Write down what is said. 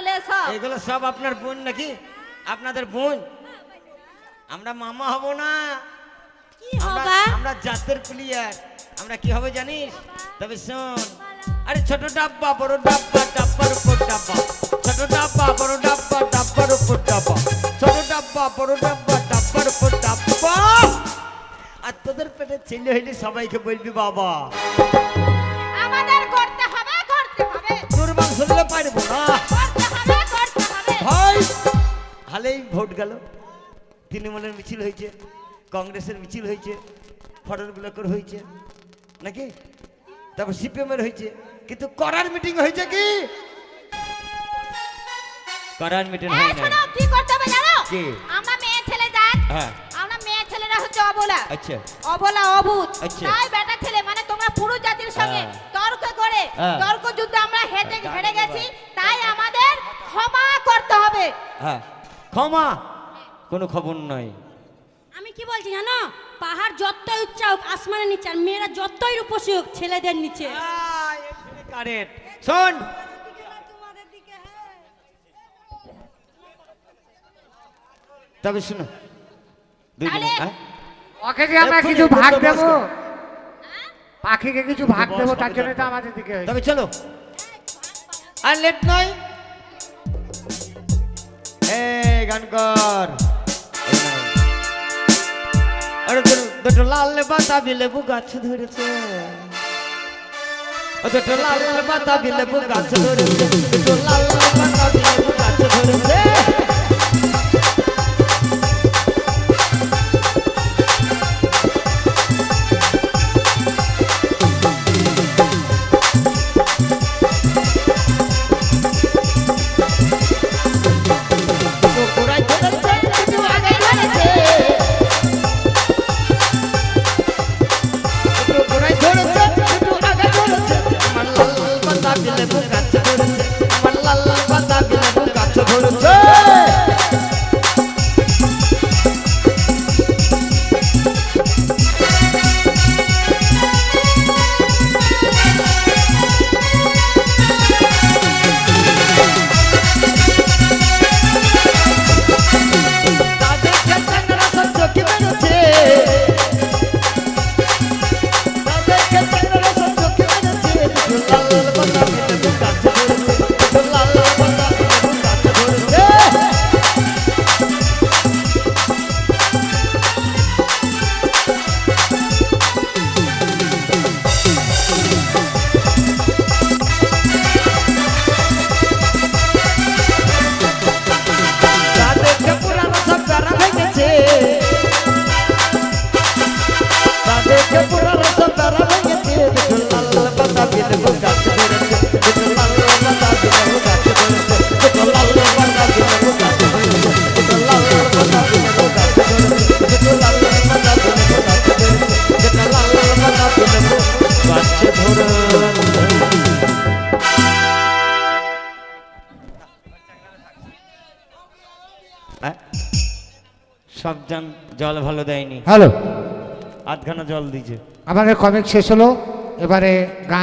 লে সব এগুলো সব আপনার বোন নাকি? আপনাদের বোন? আমরা মামা হব না, কি হবে? আমরা জাতের প্লেয়ার। আমরা কি হবে জানিস? তবে শোন, আরে ছোট ডাব্বা বড় ডাব্বা, ডাব্বার উপর ডাব্বা, ছোট ডাব্বা বড় ডাব্বা, ডাব্বার উপর ডাব্বা, ছোট ডাব্বা বড় ডাব্বা, ডাব্বার উপর ডাব্বা। আর তোদের পেটে ছেলে হইলে সবাইকে বলবি বাবা। আমাদের করতে হবে, করতে হবে, তোর মাং শুনলে পারবো না। করতে হবে, করতে হবে। ভাই হালেই ভোট গেল, তৃণমূলের মিছিল হয়েছে, কংগ্রেসের মিছিল হয়েছে, ফরেন ব্লকের হয়েছে নাকি, তারপর সিপিএমের হয়েছে, কিন্তু করার মিটিং হয়েছে কি? করার মিটিং হয় না। শোনো, কি করতে হবে জানো? কি? আমরা মেয়ে ছেলে জাত, হ্যাঁ আমরা মেয়ে ছেলেরা হচ্ছে অবলা, আচ্ছা অবলা অবুঝ। আচ্ছা। তাই বেটা ছেলে মানে তোমরা পুরুষ জাতির সঙ্গে হ্যাঁ। তর্ক করে হ্যাঁ। তর্ক যুদ্ধে আমরা হেরে গেছি, তাই আমাদের ক্ষমা করতে হবে। হ্যাঁ ক্ষমা, কোনো খবর নাই। আমি কি বলছি জানো, পাহাড় যতই উচ্চা হোক আসমানের নিচে, আর মেয়েরা যতই রূপসী হোক ছেলেদের নিচে। কারেক্ট। শোন, তবে শুনো তাহলে ওকে যে আমরা কিছু ভাগ দেব, পাখিকে কিছু ভাগ দেব, তার জন্য তো আমাদের দিকে হয়েছে। তবে চলো, আর লেট নয়, গান কর। আরে দুটো লাল বাতাবি লেবু গাছ ধরেছে, দুটো লাল বাতাবি লেবু গাছ ধরেছে, দুটো লাল বাতাবি লেবু গাছ ধরেছে। সব জন জল ভালো দেয়নি, হ্যালো, আধখানা জল দিয়েছে। আমাদের কমিক শেষ হলো, এবারে গান।